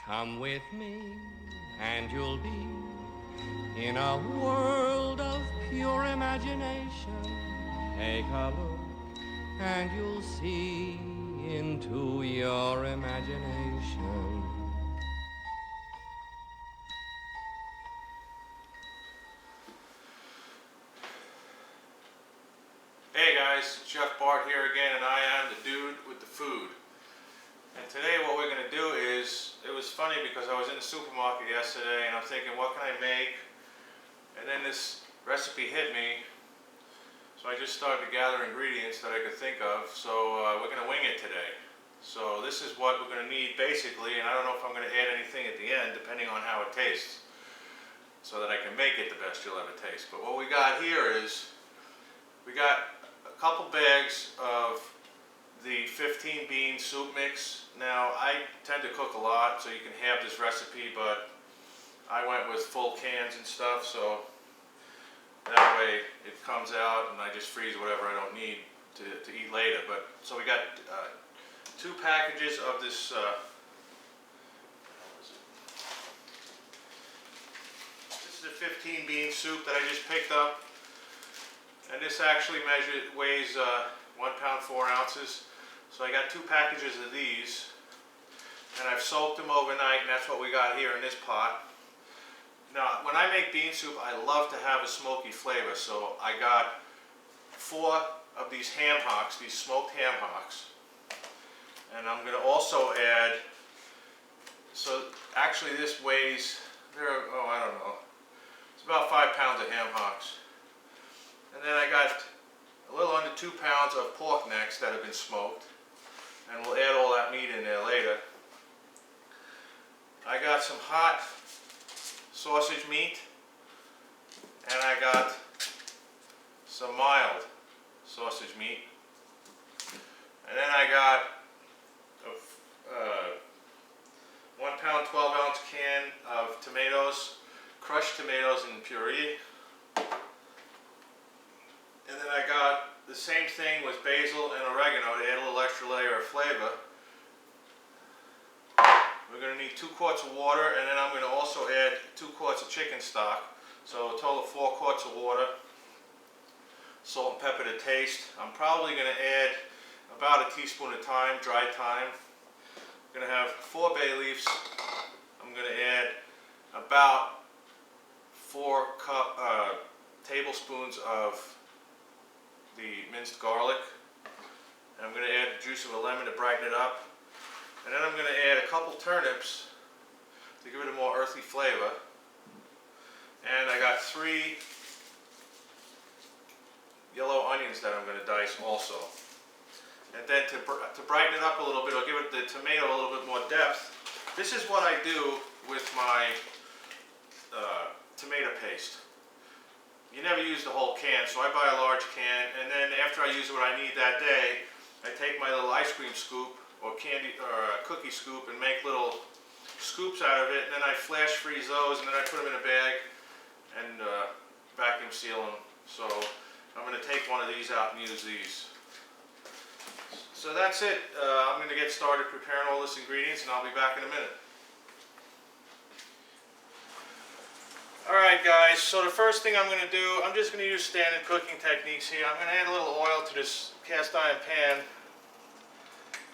Come with me and you'll be in a world of pure imagination. Take a look and you'll see into your imagination. Hey guys, Chef Bart here again, and I am the dude with the food. And today what we're going to do is, it was funny because I was in the supermarket yesterday and I'm thinking, what can I make? And then this recipe hit me, so I just started to gather ingredients that I could think of. So we're going to wing it today. So this is what we're going to need basically, and I don't know if I'm going to add anything at the end depending on how it tastes, so that I can make it the best you'll ever taste. But what we got here is, we got a couple bags of the 15 bean soup mix. Now I tend to cook a lot, so you can have this recipe, but I went with full cans and stuff, so that way it comes out and I just freeze whatever I don't need to eat later. But so we got 2 packages of this this is the 15 bean soup that I just picked up. And this actually weighs 1 pound 4 ounces. So I got 2 packages of these, and I've soaked them overnight, and that's what we got here in this pot. Now, when I make bean soup, I love to have a smoky flavor, so I got 4 of these ham hocks, these smoked ham hocks. And I'm going to also add, so actually this weighs, I don't know, it's about 5 pounds of ham hocks. And then I got a little under 2 pounds of pork necks that have been smoked. And we'll add all that meat in there later. I got some hot sausage meat. And I got some mild sausage meat. And then I got a 1 pound 12 ounce can of tomatoes, crushed tomatoes in puree. And then I got the same thing with basil and oregano to add a little extra layer of flavor. We're going to need 2 quarts of water, and then I'm going to also add 2 quarts of chicken stock. So a total of 4 quarts of water. Salt and pepper to taste. I'm probably going to add about a teaspoon of thyme, dried thyme. I'm going to have 4 bay leaves. I'm going to add about 4 tablespoons of the minced garlic. And I'm going to add the juice of a lemon to brighten it up. And then I'm going to add a couple turnips to give it a more earthy flavor. And I got 3 yellow onions that I'm going to dice also. And then to brighten it up a little bit, I'll give it the tomato a little bit more depth. This is what I do with my tomato paste. You never use the whole can, so I buy a large can, and then after I use what I need that day, I take my little ice cream scoop or candy or cookie scoop and make little scoops out of it, and then I flash freeze those, and then I put them in a bag and vacuum seal them. So I'm going to take one of these out and use these. So that's it. I'm going to get started preparing all this ingredients, and I'll be back in a minute. Alright guys, so the first thing I'm going to do, I'm just going to use standard cooking techniques here. I'm going to add a little oil to this cast iron pan.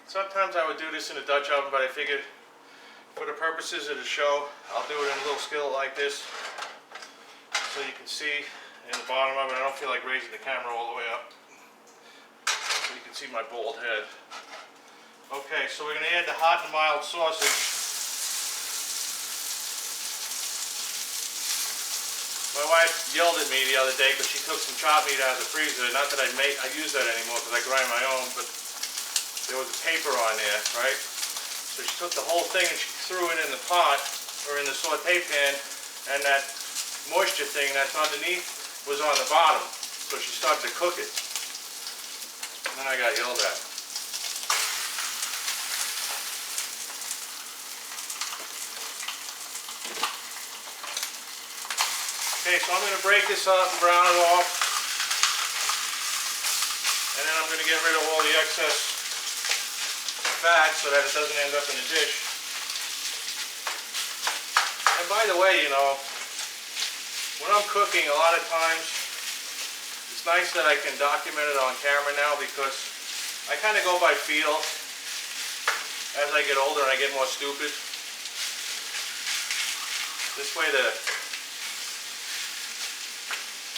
Sometimes I would do this in a Dutch oven, but I figured for the purposes of the show, I'll do it in a little skillet like this, so you can see in the bottom of it. I don't feel like raising the camera all the way up, so you can see my bald head. Okay, so we're going to add the hot and mild sausage. My wife yelled at me the other day because she took some chopped meat out of the freezer. Not that I use that anymore because I grind my own, but there was a paper on there, right? So she took the whole thing and she threw it in the pot or in the saute pan, and that moisture thing that's underneath was on the bottom. So she started to cook it. And then I got yelled at. Okay, so I'm going to break this up and brown it off. And then I'm going to get rid of all the excess fat so that it doesn't end up in the dish. And by the way, you know, when I'm cooking, a lot of times, it's nice that I can document it on camera now because I kind of go by feel. As I get older and I get more stupid. This way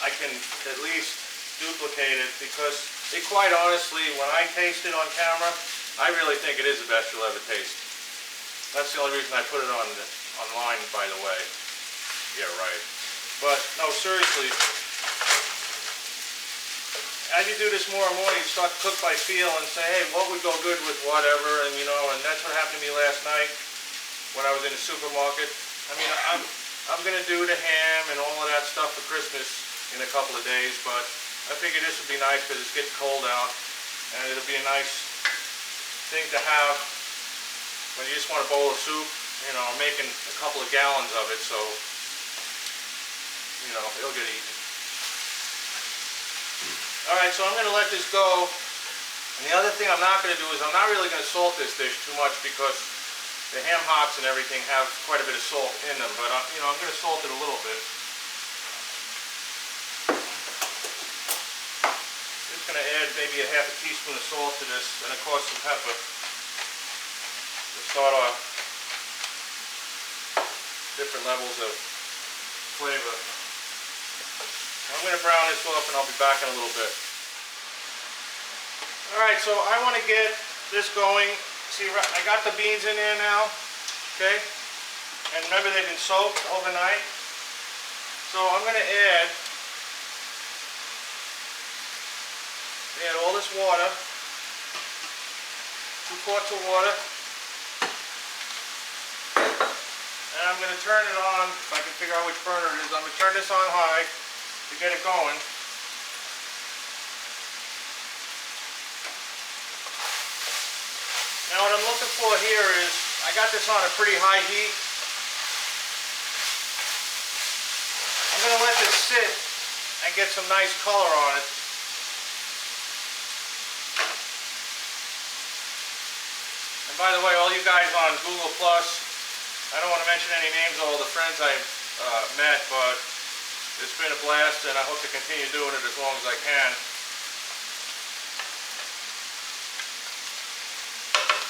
I can at least duplicate it because quite honestly, when I taste it on camera, I really think it is the best you'll ever taste. That's the only reason I put it online, by the way. Yeah, right. But no, seriously, as you do this more and more, you start to cook by feel and say, hey, what would go good with whatever, and you know, and that's what happened to me last night when I was in the supermarket. I mean, I'm gonna do the ham and all of that stuff for Christmas in a couple of days, but I figured this would be nice because it's getting cold out, and it'll be a nice thing to have when you just want a bowl of soup. You know, I'm making a couple of gallons of it, so you know, it'll get eaten. Alright, so I'm going to let this go. And the other thing I'm not going to do is I'm not really going to salt this dish too much because the ham hocks and everything have quite a bit of salt in them. But you know, I'm going to salt it a little bit. Just going to add maybe a half a teaspoon of salt to this, and of course some pepper to start off. Different levels of flavor. I'm going to brown this off and I'll be back in a little bit. Alright, so I want to get this going. See, I got the beans in there now. Okay? And remember, they've been soaked overnight. So I'm going to add all this water. 2 quarts of water. And I'm going to turn it on, if I can figure out which burner it is. I'm going to turn this on high to get it going. Now what I'm looking for here is, I got this on a pretty high heat. I'm going to let this sit and get some nice color on it. And by the way, all you guys on Google+, I don't want to mention any names of all the friends I've met, but it's been a blast, and I hope to continue doing it as long as I can.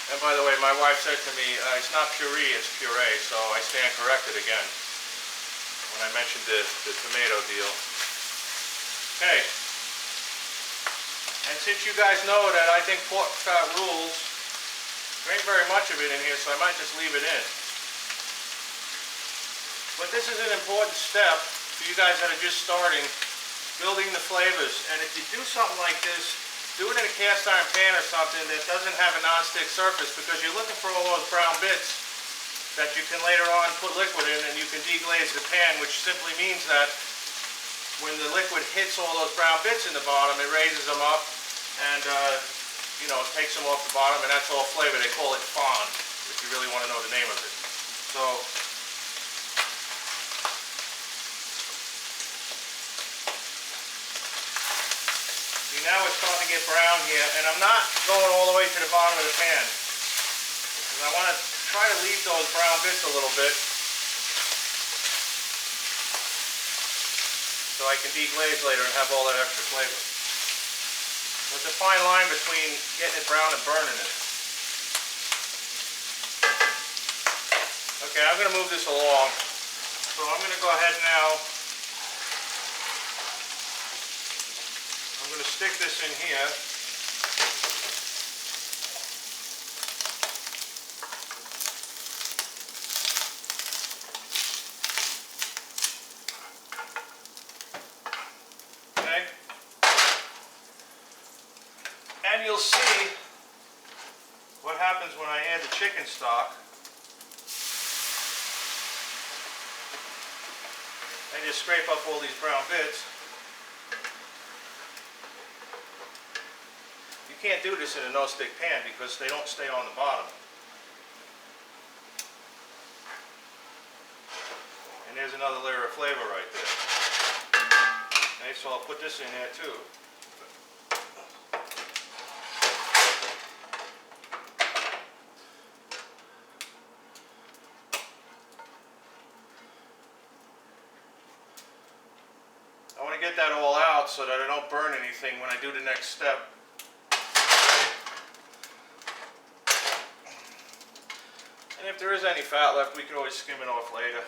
And by the way, my wife said to me, it's not puree, it's puree, so I stand corrected again when I mentioned the tomato deal. Okay. And since you guys know that I think pork fat rules, there ain't very much of it in here, so I might just leave it in. But this is an important step for you guys that are just starting, building the flavors. And if you do something like this, do it in a cast iron pan or something that doesn't have a non-stick surface, because you're looking for all those brown bits that you can later on put liquid in, and you can deglaze the pan, which simply means that when the liquid hits all those brown bits in the bottom, it raises them up and you know, it takes them off the bottom, and that's all flavor. They call it fond, if you really want to know the name of it. So now it's starting to get brown here, and I'm not going all the way to the bottom of the pan, because I want to try to leave those brown bits a little bit so I can deglaze later and have all that extra flavor. There's a fine line between getting it brown and burning it. Okay, I'm going to move this along, so I'm going to go ahead now. I'm going to stick this in here. Okay. And you'll see what happens when I add the chicken stock. I just scrape up all these brown bits. You can't do this in a no-stick pan because they don't stay on the bottom. And there's another layer of flavor right there. Okay, so I'll put this in there too. get that all out so that I don't burn anything when I do the next step. And if there is any fat left, we can always skim it off later.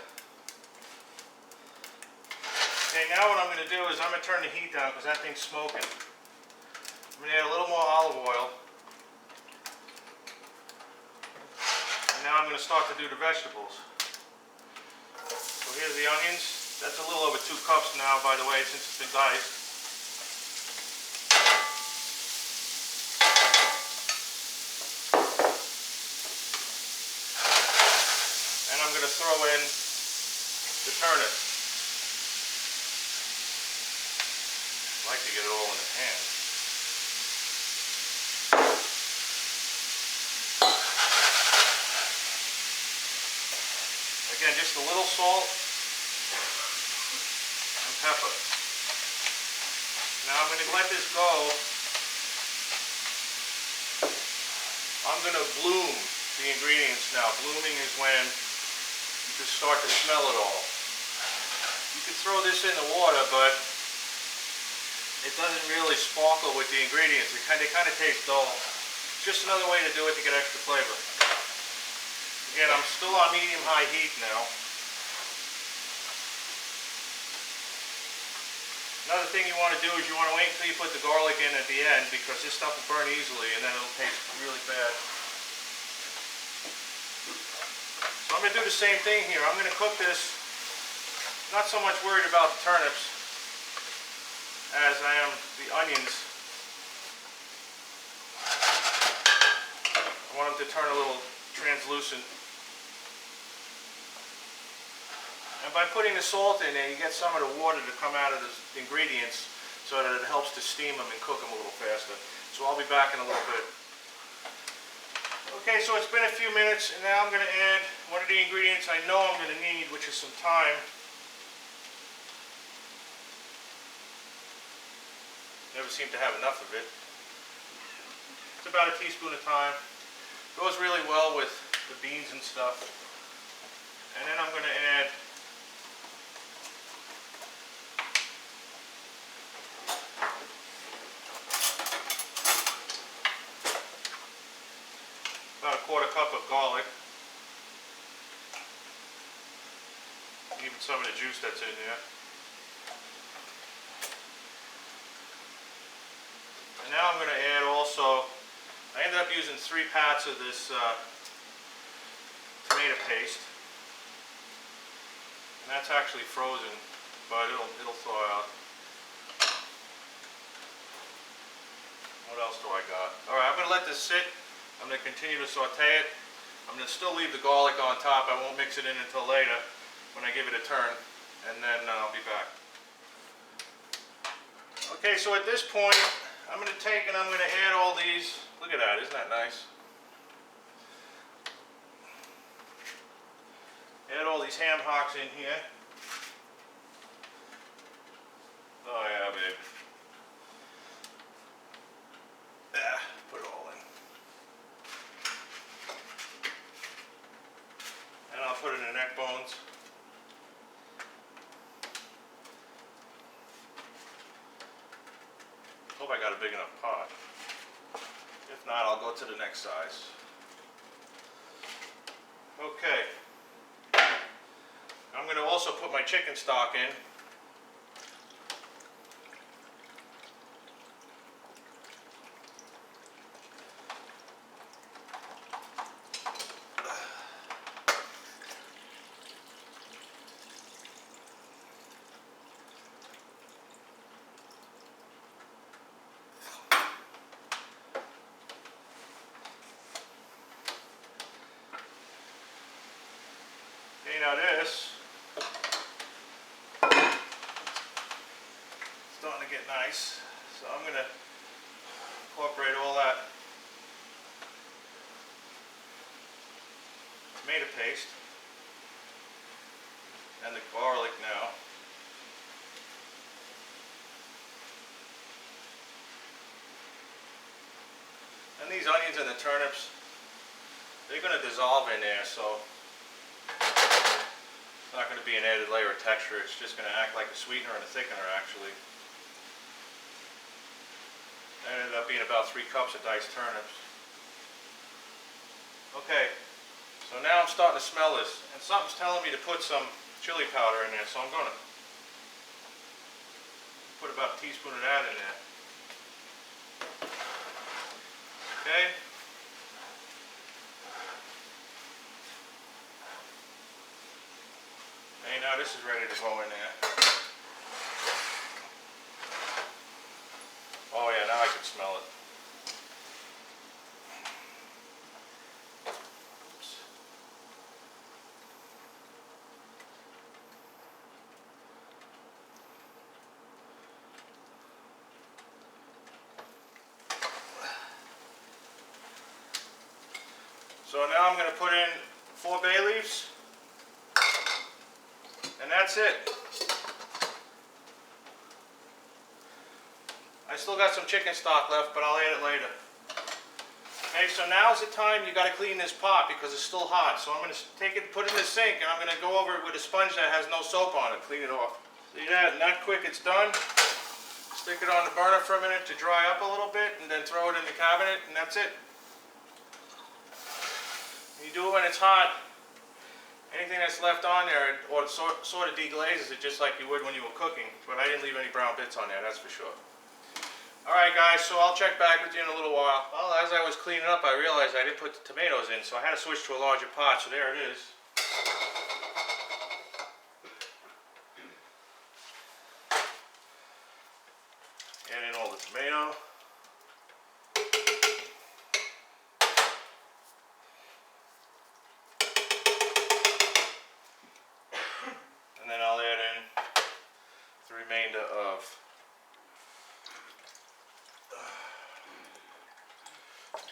Okay, now what I'm going to do is I'm going to turn the heat down because that thing's smoking. I'm going to add a little more olive oil. And now I'm going to start to do the vegetables. So here's the onions. That's a little over 2 cups now, by the way, since it's been diced. And I'm going to throw in the turnip. I like to get it all in the pan. Again, just a little salt and pepper. Now I'm going to let this go. I'm going to bloom the ingredients now. Blooming is when you can start to smell it all. You can throw this in the water, but it doesn't really sparkle with the ingredients. They kind of taste dull. It's just another way to do it to get extra flavor. Again, I'm still on medium-high heat now. Another thing you want to do is you want to wait until you put the garlic in at the end, because this stuff will burn easily and then it'll taste really bad. So I'm going to do the same thing here. I'm going to cook this, not so much worried about the turnips as I am the onions. I want them to turn a little translucent. And by putting the salt in there, you get some of the water to come out of the ingredients so that it helps to steam them and cook them a little faster. So I'll be back in a little bit. Okay, so it's been a few minutes, and now I'm going to add one of the ingredients I know I'm going to need, which is some thyme. Never seem to have enough of it. It's about a teaspoon of thyme. Goes really well with the beans and stuff. And then I'm going to add about a 1/4 cup of garlic. Even some of the juice that's in there. And now I'm going to add also, I ended up using 3 pats of this tomato paste. And that's actually frozen, but it'll thaw out. What else do I got? Alright, I'm going to let this sit. I'm going to continue to saute it. I'm going to still leave the garlic on top. I won't mix it in until later when I give it a turn. And then I'll be back. Okay, so at this point, I'm going to take and I'm going to add all these. Look at that, isn't that nice? Add all these ham hocks in here. Oh yeah, babe. Yeah, put it all in. And I'll put it in the neck bones. Hope I got a big enough pot. If not, I'll go to the next size. Okay. I'm going to also put my chicken stock in. Okay, now this starting to get nice, so I'm going to incorporate all that tomato paste and the garlic now. And these onions and the turnips, they're going to dissolve in there, so It's not going to be an added layer of texture. It's just going to act like a sweetener and a thickener, actually. That ended up being about 3 cups of diced turnips. Okay, so now I'm starting to smell this, and something's telling me to put some chili powder in there, so I'm going to put about a teaspoon of that in there. Okay. Hey, now this is ready to go in there. Oh yeah, now I can smell it. Oops. So now I'm going to put in 4 bay leaves, and that's it. I still got some chicken stock left, but I'll add it later. Okay, so now's the time you got to clean this pot because it's still hot. So I'm going to take it, put it in the sink, and I'm going to go over it with a sponge that has no soap on it, clean it off. See that? Not quick, it's done. Stick it on the burner for a minute to dry up a little bit, and then throw it in the cabinet, and that's it. You do it when it's hot. Anything that's left on there, or sort of deglazes it just like you would when you were cooking. But I didn't leave any brown bits on there, that's for sure. Alright guys, so I'll check back with you in a little while. Well, as I was cleaning up, I realized I didn't put the tomatoes in, so I had to switch to a larger pot, so there it is. Add in all the tomato. And then I'll add in the remainder of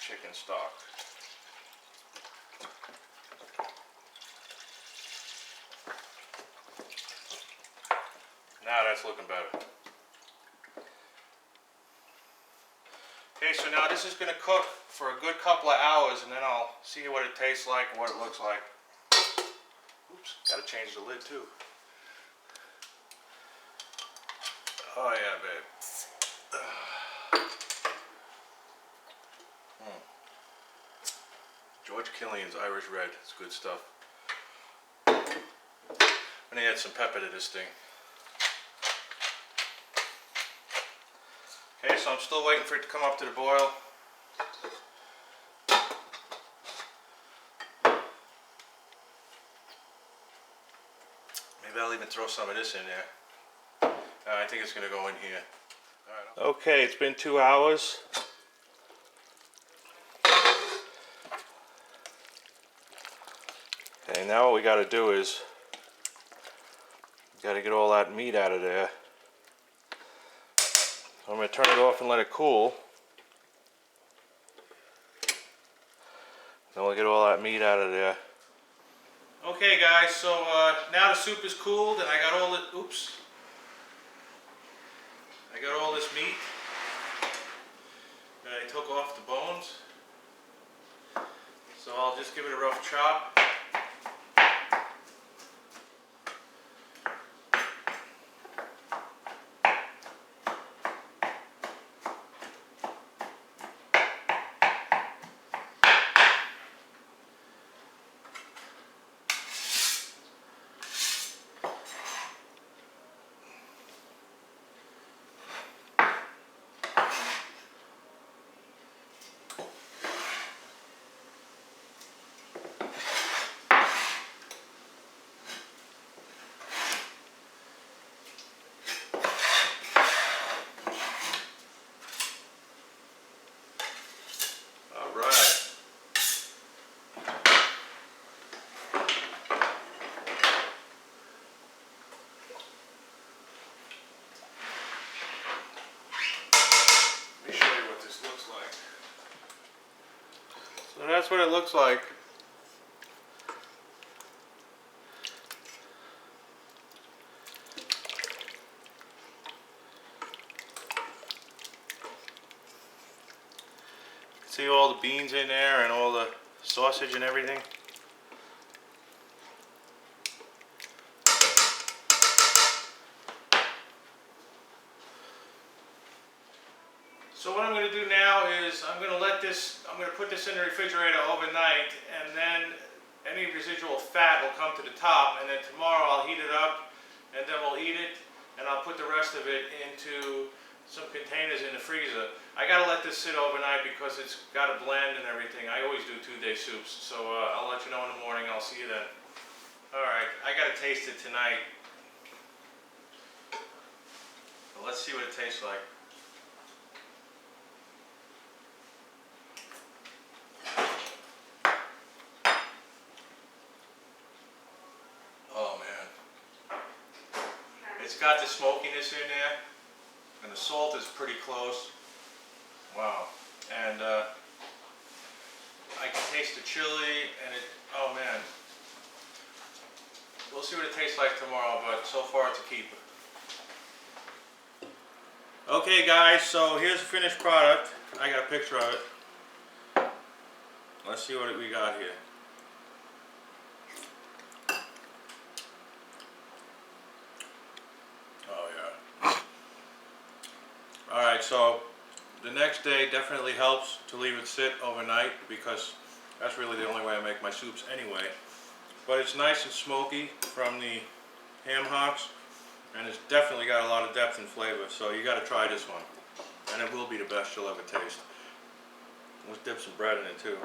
chicken stock. Now that's looking better. Okay, so now this is going to cook for a good couple of hours, and then I'll see what it tastes like and what it looks like. Oops, got to change the lid too. Oh yeah, babe. George Killian's Irish Red. It's good stuff. I'm gonna add some pepper to this thing. Okay, so I'm still waiting for it to come up to the boil. Maybe I'll even throw some of this in there. I think it's gonna go in here. All right. Okay, it's been 2 hours. Okay, now what we got to do is got to get all that meat out of there. So I'm going to turn it off and let it cool. Then we'll get all that meat out of there. Okay guys, so now the soup is cooled and I got all the, oops. I got all this meat that I took off the bones. So I'll just give it a rough chop. So that's what it looks like. See all the beans in there and all the sausage and everything. So what I'm going to do now is I'm going to put this in the refrigerator overnight, and then any residual fat will come to the top, and then tomorrow I'll heat it up, and then we'll eat it, and I'll put the rest of it into some containers in the freezer. I got to let this sit overnight because it's got to blend and everything. I always do 2-day soups, so I'll let you know in the morning. I'll see you then. Alright, I got to taste it tonight. Well, let's see what it tastes like. Oh man. It's got the smokiness in there, and the salt is pretty close. Wow. And I can taste the chili, and oh man. We'll see what it tastes like tomorrow, but so far it's a keeper. Okay guys, so here's the finished product. I got a picture of it. Let's see what we got here. Oh yeah. Alright, so the next day definitely helps to leave it sit overnight because that's really the only way I make my soups anyway. But it's nice and smoky from the ham hocks, and it's definitely got a lot of depth and flavor, so you got to try this one. And it will be the best you'll ever taste. Let's dip some bread in it too.